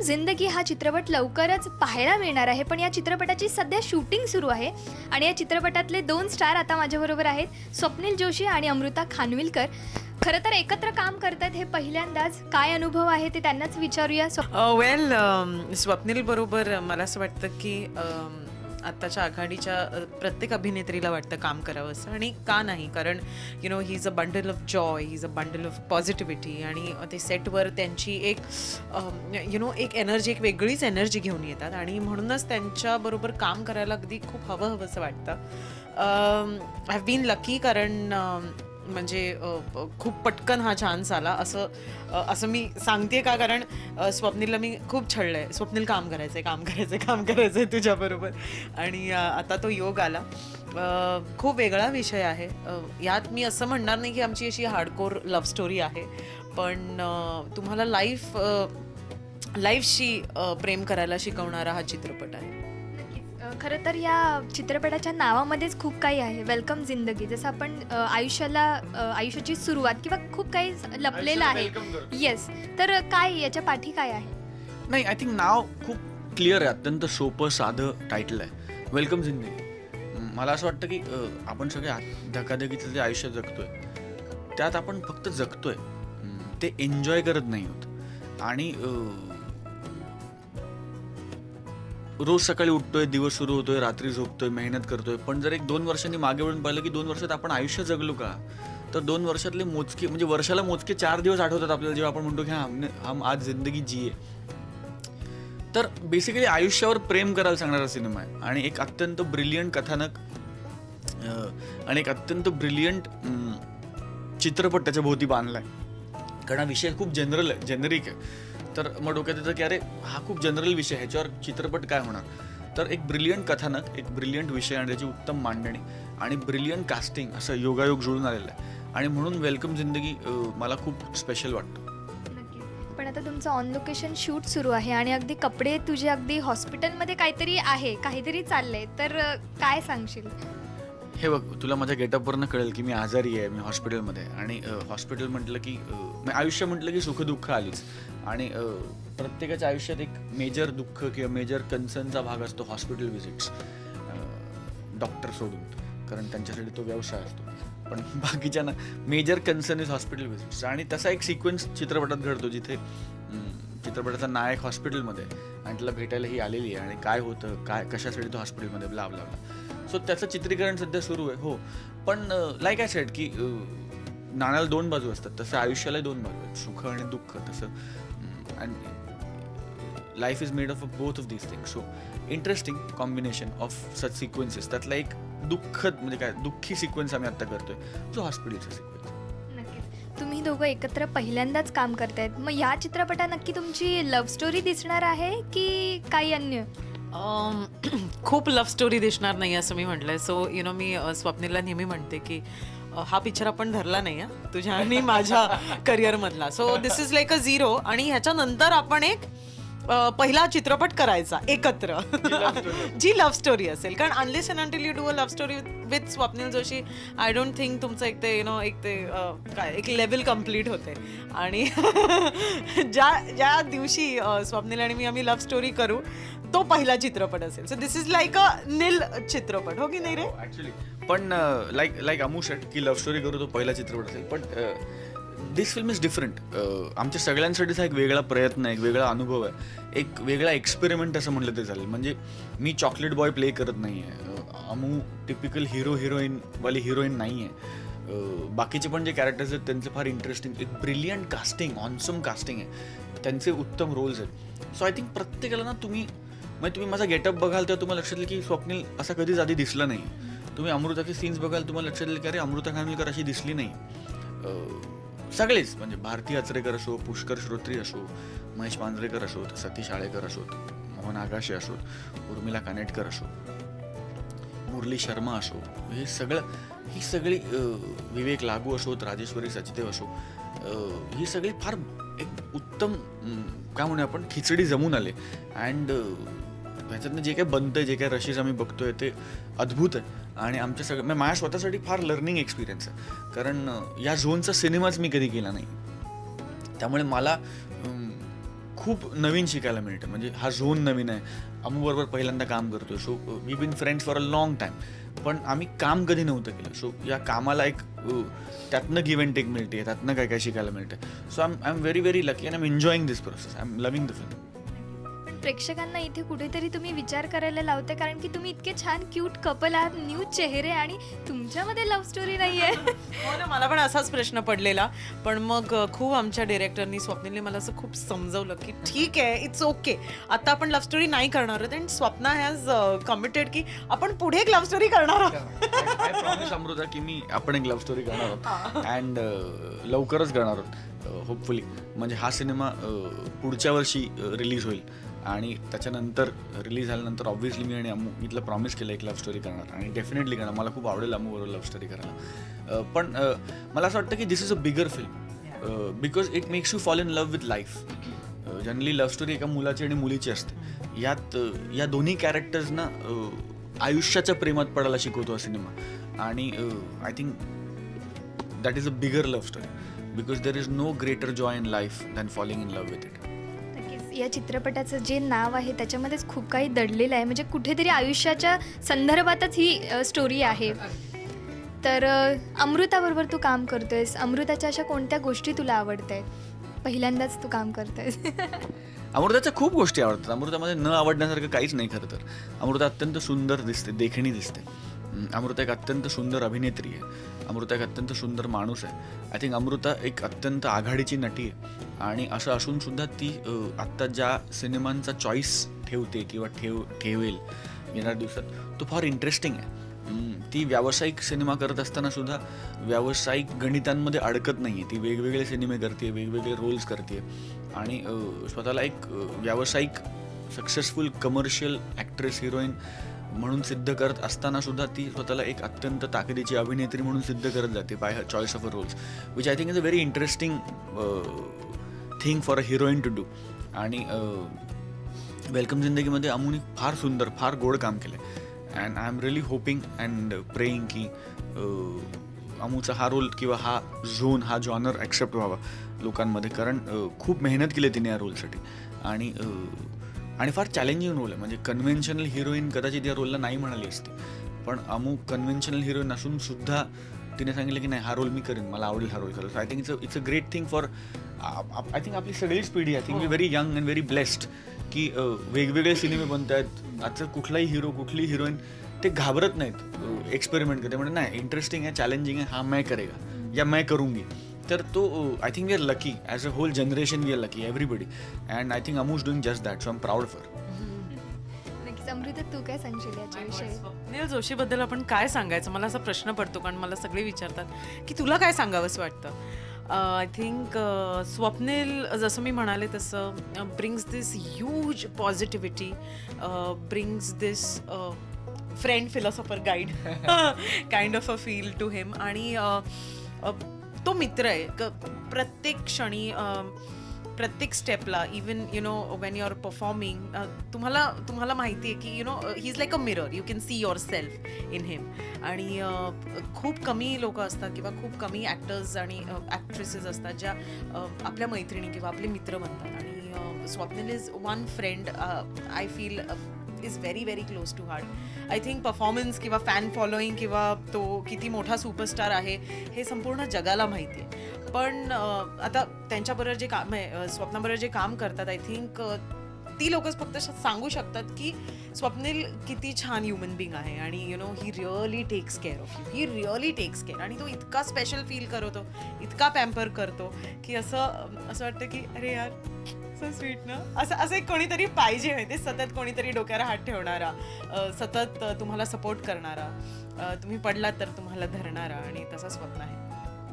जिंदगी हा चित्रपट लवकरच पाहायला मिळणार आहे, पण या चित्रपटाची सध्या शूटिंग सुरू आहे आणि या चित्रपटातले 2 स्टार आता माझ्याबरोबर आहेत, स्वप्नील जोशी आणि अमृता खानविलकर. खरं तर एकत्र काम करतात हे पहिल्यांदाच. काय अनुभव आहे ते त्यांनाच विचारूया. वेल स्वप्नील बरोबर मला असं वाटतं की आत्ताच्या आघाडीच्या प्रत्येक अभिनेत्रीला वाटतं काम करावं असं, आणि का नाही, कारण he is a bundle of Joy, he is a bundle of positivity, आणि ते सेटवर त्यांची एक एक एनर्जी, एक वेगळीच एनर्जी घेऊन येतात, आणि म्हणूनच त्यांच्याबरोबर काम करायला अगदी खूप हवं असं वाटतं. आय हॅव बीन लकी, कारण म्हणजे खूप पटकन हा चान्स आला असं मी सांगते का, कारण स्वप्नीलला मी खूप छळलं आहे, स्वप्नील काम करायचं तुझ्याबरोबर, आणि आता तो योग आला. खूप वेगळा विषय आहे. यात मी असं म्हणणार नाही की आमची अशी हार्डकोर लव्ह स्टोरी आहे, पण तुम्हाला लाईफशी प्रेम करायला शिकवणारा हा चित्रपट आहे. खरं तर या चित्रपटाच्या नावामध्येच खूप काही आहे. वेलकम जिंदगी, जसं आपण आयुष्याची सुरुवात किंवा खूप काही लपलेलं आहे. येस, तर काय याच्या पाठी काय आहे? नाही, आय थिंक नाव खूप क्लिअर आहे, अत्यंत सोपं साधं टायटल आहे, वेलकम जिंदगी. मला असं वाटतं की आपण सगळे धकाधकीचं जे आयुष्य जगतोय त्यात आपण फक्त जगतोय, ते एन्जॉय करत नाही आहोत. आणि रोज सकाळी उठतोय, दिवस सुरू होतोय, रात्री झोपतोय, मेहनत करतोय, पण जर 1-2 वर्षांनी मागे वळून पाहिलं की 2 वर्षात आपण आयुष्य जगलो का, तर 2 वर्षातले मोजके, म्हणजे वर्षाला मोजके 4 दिवस आठवतात आपल्याला, जेव्हा आपण म्हणतो की हम आज जिंदगी जिये. तर बेसिकली आयुष्यावर प्रेम करायला सांगणारा सिनेमा आहे, आणि एक अत्यंत ब्रिलियंट कथानक आणि एक अत्यंत ब्रिलियंट चित्रपट त्याच्या भोवती बांधलाय. कारण हा विषय खूप जेनरिक आहे. तर मग डोक्यात येतं की अरे हा खूप जनरल विषय, ह्याच्यावर चित्रपट काय होणार. तर एक ब्रिलियंट कथानक, एक ब्रिलियंट विषय, आणि त्याची उत्तम मांडणी आणि ब्रिलियंट कास्टिंग असं योगायोग जुळून आलेलं आहे, आणि म्हणून वेलकम जिंदगी मला खूप स्पेशल वाटतं. पण आता तुमचं ऑन लोकेशन शूट सुरू आहे आणि अगदी कपडे तुझे अगदी हॉस्पिटलमध्ये काहीतरी चाललंय, तर काय सांगशील? हे बघ, तुला माझ्या गेटअपवरनं कळेल की मी आजारी आहे, मी हॉस्पिटलमध्ये, आणि हॉस्पिटल म्हटलं की आयुष्य म्हटलं की सुखदुःख आलीच, आणि प्रत्येकाच्या आयुष्यात एक मेजर दुःख किंवा मेजर कन्सर्नचा भाग असतो हॉस्पिटल व्हिजिट्स, डॉक्टर सोडून, कारण त्यांच्यासाठी तो व्यवसाय असतो. पण बाकीच्या major concern is hospital visits, आणि तसा एक सिक्वेन्स चित्रपटात घडतो जिथे चित्रपटाचा नायक हॉस्पिटलमध्ये, आणि त्याला भेटायला ही आलेली आहे, आणि काय होतं, काय कशासाठी तो हॉस्पिटलमध्ये, ब्ला ब्ला ब्ला. सो त्याचं चित्रीकरण सध्या सुरू आहे. हो, पण लाईक आय सेड की नाण्याला 2 बाजू असतात, तसं आयुष्याला 2 बाजू आहेत, सुख आणि दुःख. तसं and life is made of both of these things. So interesting combination of such sequences. त्यातला एक दुःखद, म्हणजे काय, दुःखी सिक्वेन्स आम्ही आता करतोय, जो हॉस्पिटलचा सिक्वेन्स. नक्कीच. तुम्ही दोघं एकत्र पहिल्यांदाच काम करतायत, मग या चित्रपटात नक्की तुमची लव्ह स्टोरी दिसणार आहे की काही अन्य? खूप लव्ह स्टोरी दिसणार नाही असं मी म्हटलंय. सो मी स्वप्नीलला नेहमी म्हणते की हा पिक्चर आपण धरला नाही तुझ्या आणि माझ्या करिअरमधला. So this is like a 0, आणि ह्याच्यानंतर आपण एक पहिला चित्रपट करायचा एकत्र, जी लव्ह स्टोरी असेल. कारण unless and until you do a love story with Swapnil Joshi, I don't think तुमचं एक लेवल कम्प्लीट होते. आणि ज्या दिवशी स्वप्नील आणि आम्ही लव्ह स्टोरी करू, तो पहिला चित्रपट असेल. So this is like a नील चित्रपट, हो की नाही रे? ऍक्च्युली पण लाईक अमू सेट की लव्ह स्टोरी करू तो पहिला चित्रपट असेल, पण दिस फिल्म इज डिफरंट. आमच्या सगळ्यांसाठीच हा एक वेगळा प्रयत्न आहे, एक वेगळा अनुभव आहे, एक वेगळा एक्सपेरिमेंट असं म्हटलं ते झालं. म्हणजे मी चॉकलेट बॉय प्ले करत नाही आहे, अमू टिपिकल हिरोईनवाली हिरोईन नाही आहे. बाकीचे पण जे कॅरेक्टर्स आहेत त्यांचे फार इंटरेस्टिंग, एक ब्रिलियंट कास्टिंग, ऑनसम कास्टिंग आहे, त्यांचे उत्तम रोल्स आहेत. सो आय थिंक प्रत्येकाला तुम्ही माझा गेटअप बघाल तेव्हा तुम्हाला लक्षात येईल की स्वप्नील असा कधीच आधी दिसला नाही. तुम्ही अमृताचे सीन्स बघाल तुम्हाला लक्षात येईल की अरे अमृता खानविलकर अशी दिसली नाही. सगळेच, म्हणजे भारती आचरेकर असो, पुष्कर श्रोत्री असो, महेश मांजरेकर असोत, सतीश आळेकर असोत, मोहन आगाशे असोत, उर्मिला कानेटकर असो, मुरली शर्मा असो, ही सगळी विवेक लागू असोत, राजेश्वरी सचदेव असो, ही सगळी फार एक उत्तम, काय म्हणूया आपण, खिचडी जमून आले. अँड ह्याच्यातनं जे काय बनतंय, जे काय रशीज आम्ही बघतोय ते अद्भुत आहे. आणि आमच्या माझ्या स्वतःसाठी फार लर्निंग एक्सपिरियन्स आहे, कारण या झोनचा सिनेमाच मी कधी केला नाही. त्यामुळे मला खूप नवीन शिकायला मिळतं. म्हणजे हा झोन नवीन आहे. अमूबरोबर पहिल्यांदा काम करतोय. So we been friends for a long time. पण आम्ही काम कधी नव्हतं केलं. सो या कामाला एक त्यातनं गिव्ह अँड टेक मिळते, त्यातनं काय काय शिकायला मिळतं. So I am very very lucky and I am enjoying this process. I am loving the film. पण प्रेक्षकांना इथे कुठेतरी तुम्ही विचार करायला लावते, कारण की तुम्ही इतके छान क्यूट कपल आहात, न्यू चेहरे, आणि तुमच्यामध्ये लव्ह स्टोरी नाहीये. हो ना, मला पण असाच प्रश्न पडलेला. पण मग खूप आमच्या डिरेक्टरनी, स्वप्नीलने मला असं खूप समजवलं की ठीक आहे, इट्स ओके, आता आपण लव्ह स्टोरी नाही करणार आहोत. अँड स्वप्ना हॅज कमिटेड की आपण पुढे एक लव्ह स्टोरी करणार आहोत. आय प्रॉमिस अमृता की आपण एक लव्ह स्टोरी करणार आहोत अँड लवकरच करणार आहोत होपफुली. म्हणजे हा सिनेमा पुढच्या वर्षी रिलीज होईल आणि त्याच्यानंतर रिलीज झाल्यानंतर ऑब्व्हियसली मी आणि अमू इथलं प्रॉमिस केलं एक लव्ह स्टोरी करणार आणि डेफिनेटली करणार. मला खूप आवडेल अमूबरोबर लव्ह स्टोरी करायला. पण मला असं वाटतं की this is a bigger film because it makes you fall in love with life. Generally love story एका मुलाची आणि मुलीची असते. यात या दोन्ही कॅरेक्टर्सना आयुष्याच्या प्रेमात पडायला शिकवतो हा सिनेमा. आणि I think that is a bigger love story because there is no greater joy in life than falling in love with it. नक्कीच या चित्रपटाचं जे नाव आहे त्याच्यामध्येच खूप काही दडलेलं आहे, म्हणजे कुठेतरी आयुष्याच्या संदर्भातच ही स्टोरी आहे. तर अमृताबरोबर तू काम करतोयस, अमृताच्या अशा कोणत्या गोष्टी तुला आवडत आहेत? पहिल्यांदाच तू काम करतोयस. अमृताच्या खूप गोष्टी आवडतात. अमृतामध्ये न आवडण्यासारखं काहीच नाही खरं तर. अमृता अत्यंत सुंदर दिसते, देखणी दिसते. अमृता एक अत्यंत सुंदर अभिनेत्री आहे. अमृता एक अत्यंत सुंदर माणूस आहे. आय थिंक अमृता एक अत्यंत आघाडीची नटी आहे. आणि असं असून सुद्धा ती आत्ता ज्या सिनेमांचा चॉईस ठेवते किंवा ठेवेल येणाऱ्या दिवसात तो फार इंटरेस्टिंग आहे. ती व्यावसायिक सिनेमा करत असताना सुद्धा व्यावसायिक गणितांमध्ये अडकत नाही आहे. ती वेगवेगळे सिनेमे करते, वेगवेगळे रोल्स करते आणि स्वतःला एक व्यावसायिक सक्सेसफुल कमर्शियल ॲक्ट्रेस हिरोईन म्हणून सिद्ध करत असताना सुद्धा ती स्वतःला एक अत्यंत ताकदीची अभिनेत्री म्हणून सिद्ध करत जाते by her choice of a roles, which I think is a very interesting thing for a heroine to do. आणि वेलकम जिंदगीमध्ये अमूने फार सुंदर, फार गोड काम केलं आहे. And I am really hoping and praying की अमूचा हा रोल किंवा हा झोन, हा जॉनर ॲक्सेप्ट व्हावा लोकांमध्ये. कारण खूप मेहनत केली तिने या रोलसाठी आणि फार चॅलेंजिंग रोल आहे. म्हणजे कन्व्हेन्शनल हिरोईन कदाचित या रोलला नाही म्हणाली असती, पण अमू कन्व्हेन्शनल हिरोईन असून सुद्धा तिने सांगितलं की नाही, हा रोल मी करेन, मला आवडेल हा रोल करायला. So I think it's a great thing for I think आपली सगळीच पिढी. I think we very young and very blessed की वेगवेगळे सिनेमे बनत आहेत. आजचं कुठलाही हिरो, कुठली हिरोईन ते घाबरत नाहीत एक्सपेरिमेंट करते. म्हणजे नाही, इंटरेस्टिंग आहे, चॅलेंजिंग आहे, हा मैं करेगा या मैं करूंगी. तर तो I think we are lucky as a whole generation. We are lucky everybody and I think Amu is doing just that. So I am proud for. नक्कीच. अमृता, तू काय सांगशील याच्याविषयी? स्वप्नील जोशीबद्दल आपण काय सांगायचं, मला असा प्रश्न पडतो. कारण मला सगळे विचारतात की तुला काय सांगावंसं वाटतं. आय थिंक स्वप्नील, जसं मी म्हणाले तसं, brings this huge positivity, brings this friend, philosopher, guide kind of a feel to him. आणि तो मित्र आहे प्रत्येक क्षणी, प्रत्येक स्टेपला. Even you know when you are performing, तुम्हाला माहिती आहे की he is like a mirror, you can see yourself in him. आणि खूप कमी लोक असतात किंवा खूप कमी ॲक्टर्स आणि ॲक्ट्रेसेस असतात ज्या आपल्या मैत्रिणी किंवा आपले मित्र बनतात. आणि Swapnil is one friend I feel is very very close to heart. I think performance किंवा फॅन फॉलोईंग किंवा तो किती मोठा सुपरस्टार आहे हे संपूर्ण जगाला माहिती आहे. पण आता त्यांच्याबरोबर जे काम आहे, स्वप्नाबरोबर जे काम करतात, आय थिंक ती लोकच फक्त सांगू शकतात की स्वप्नील किती छान ह्युमन बिंग आहे. आणि he really takes care of you, he really takes care. आणि तो इतका स्पेशल फील करतो, इतका पॅम्पर करतो की असं वाटतं की अरे यार, सो स्वीट ना. असं एक कोणीतरी पाहिजे माहिती, सतत कोणीतरी डोक्यावर हात ठेवणारा, सतत तुम्हाला सपोर्ट करणारा, तुम्ही पडलात तर तुम्हाला धरणारा. आणि तसा स्वप्न आहे.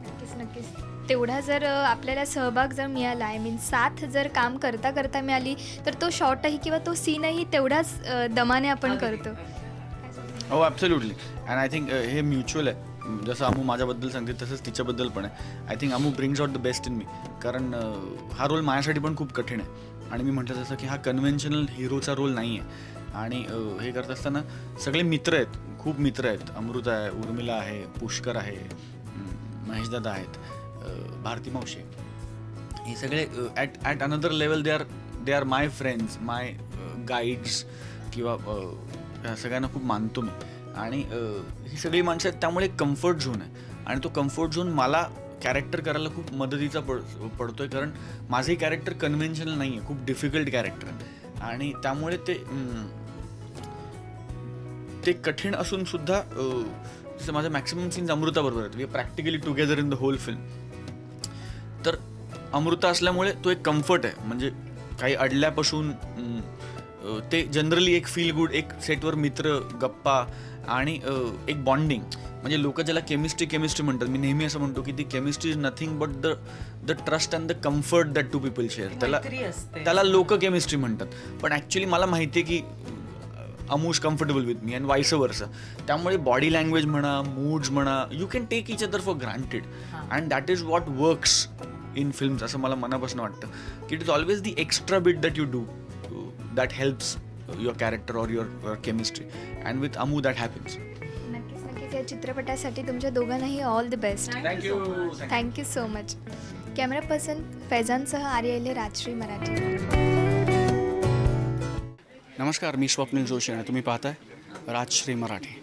नक्कीच नक्कीच. तेवढा जर आपल्याला सहभाग जर मिळाला, आय मीन साथ जर काम करता करता मिळाली, तर तो शॉटही किंवा तो सीनही तेवढाच दमाने आपण करतो. हो, ॲब्सोल्युटली. अँड आय थिंक हे म्युच्युअल आहे. जसं अमू माझ्याबद्दल सांगते तसंच तिच्याबद्दल पण आहे. I think Amu brings out the best in me. कारण हा रोल माझ्यासाठी पण खूप कठीण आहे. आणि मी म्हटलं तसं की हा कन्व्हेन्शनल हिरोचा रोल नाही आहे. आणि हे करत असताना सगळे मित्र आहेत, खूप मित्र आहेत. अमृता आहे, उर्मिला आहे, पुष्कर आहे, महेशदादा आहेत, भारती मावशी. हे सगळे at another level they they are my friends, my guides किंवा ह्या सगळ्यांना खूप मानतो मी. आणि ही सगळी माणसं आहेत, त्यामुळे एक कम्फर्ट झोन आहे. आणि तो कम्फर्ट झोन मला कॅरेक्टर करायला खूप मदतीचा पडतोय, कारण माझंही कॅरेक्टर कन्व्हेन्शनल नाही आहे, खूप डिफिकल्ट कॅरेक्टर आहे. आणि त्यामुळे ते कठीण असून सुद्धा जसं माझं मॅक्सिमम सीन्स अमृताबरोबर आहेत. We are practically together in the whole film. तर अमृता असल्यामुळे तो एक कम्फर्ट आहे. म्हणजे काही अडल्यापासून ते जनरली एक फील गुड, एक सेटवर मित्र, गप्पा आणि एक बॉन्डिंग. म्हणजे लोक ज्याला केमिस्ट्री म्हणतात, मी नेहमी असं म्हणतो की ती chemistry is nothing but the trust and the comfort that two people share. त्याला लोक केमिस्ट्री म्हणतात, पण ॲक्च्युली मला माहिती आहे की Amu's comfortable with me and vice versa. त्यामुळे बॉडी लँग्वेज म्हणा, मूड्स म्हणा, you can take each other for granted and that is what works in films, असं मला मनापासून वाटतं. की it is always the extra bit that you do that helps your character or your chemistry, and with Amu that happens. नक्कीच या चित्रपटासाठी तुमच्या दोघांनाही all the best. Thank you so much. Camera person फैजानसह आर्यले, Rajshri Marathi. नमस्कार, मी स्वप्नील जोशी आणि तुम्ही पाहताय राजश्री मराठी.